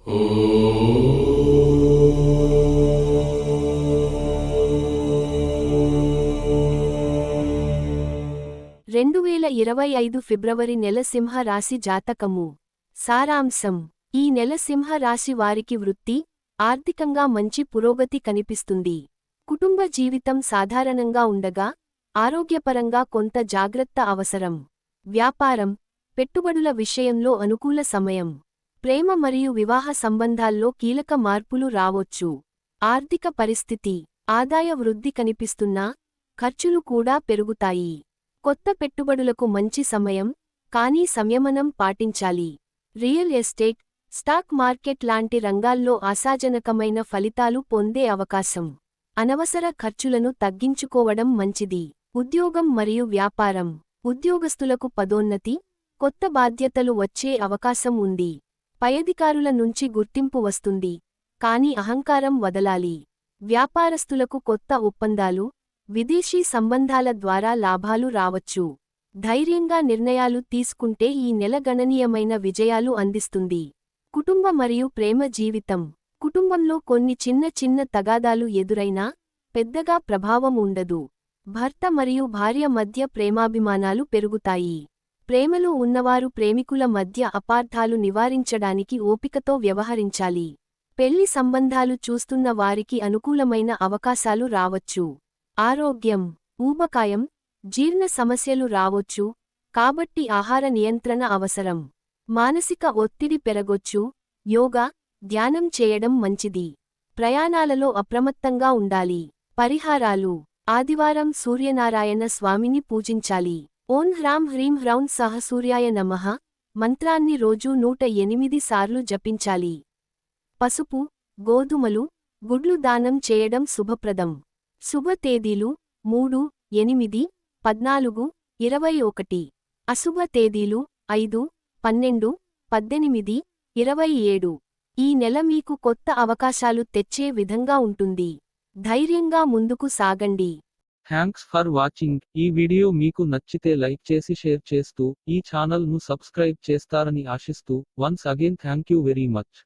2025 ఫిబ్రవరి నెల సింహ రాశి జాతకము. సారాంశం: ఈ నెల సింహ రాశి వారికి వృత్తి, ఆర్థికంగా మంచి పురోగతి కనిపిస్తుంది. కుటుంబ జీవితం సాధారణంగా ఉండగా, ఆరోగ్యపరంగా కొంత జాగ్రత్త అవసరం. వ్యాపారం, పెట్టుబడుల విషయంలో అనుకూల సమయం. ప్రేమ మరియు వివాహ సంబంధాల్లో కీలక మార్పులు రావొచ్చు. ఆర్థిక పరిస్థితి: ఆదాయ వృద్ధి కనిపిస్తున్నా, ఖర్చులు కూడా పెరుగుతాయి. కొత్త పెట్టుబడులకు మంచి సమయం, కానీ సంయమనం పాటించాలి. రియల్ ఎస్టేట్, స్టాక్ మార్కెట్ లాంటి రంగాల్లో ఆశాజనకమైన ఫలితాలు పొందే అవకాశం. అనవసర ఖర్చులను తగ్గించుకోవడం మంచిది. ఉద్యోగం మరియు వ్యాపారం: ఉద్యోగస్తులకు పదోన్నతి, కొత్త బాధ్యతలు వచ్చే అవకాశం ఉంది. పైఅధికారుల నుంచి గుర్తింపు వస్తుంది, కానీ అహంకారం వదలాలి. వ్యాపారస్తులకు కొత్త ఒప్పందాలు, విదేశీ సంబంధాల ద్వారా లాభాలు రావచ్చు. ధైర్యంగా నిర్ణయాలు తీసుకుంటే ఈ నెల గణనీయమైన విజయాలు అందిస్తుంది. కుటుంబ మరియు ప్రేమ జీవితం: కుటుంబంలో కొన్ని చిన్న తగాదాలు ఎదురైనా, పెద్దగా ప్రభావం ఉండదు. భర్త మరియు భార్య మధ్య ప్రేమాభిమానాలు పెరుగుతాయి. ప్రేమలో ఉన్నవారు ప్రేమికుల మధ్య అపార్థాలు నివారించడానికి ఓపికతో వ్యవహరించాలి. పెళ్లి సంబంధాలు చూస్తున్న వారికి అనుకూలమైన అవకాశాలు రావచ్చు. ఆరోగ్యం: ఊబకాయం, జీర్ణ సమస్యలు రావొచ్చు, కాబట్టి ఆహార నియంత్రణ అవసరం. మానసిక ఒత్తిడి పెరగొచ్చు, యోగా, ధ్యానం చేయడం మంచిది. ప్రయాణాలలో అప్రమత్తంగా ఉండాలి. పరిహారాలు: ఆదివారం సూర్యనారాయణ స్వామిని పూజించాలి. ఓం హ్రాం హ్రీం హ్రౌం సహ సూర్యాయ నమః మంత్రాన్ని రోజూ 108 సార్లు జపించాలి. పసుపు, గోధుమలు, గుడ్లు దానం చేయడం శుభప్రదం. శుభ తేదీలు: 3, 8, 14, 21. అశుభ తేదీలు: 5, 12, 18, 27. ఈ నెల మీకు కొత్త అవకాశాలు తెచ్చే విధంగా ఉంటుంది. ధైర్యంగా ముందుకు సాగండి. Thanks for watching. ఈ వీడియో మీకు నచ్చితే లైక్ చేసి షేర్ చేస్తూ, ఈ ఛానల్ ను సబ్స్క్రైబ్ చేస్తారని ఆశిస్తూ, once again thank you very much.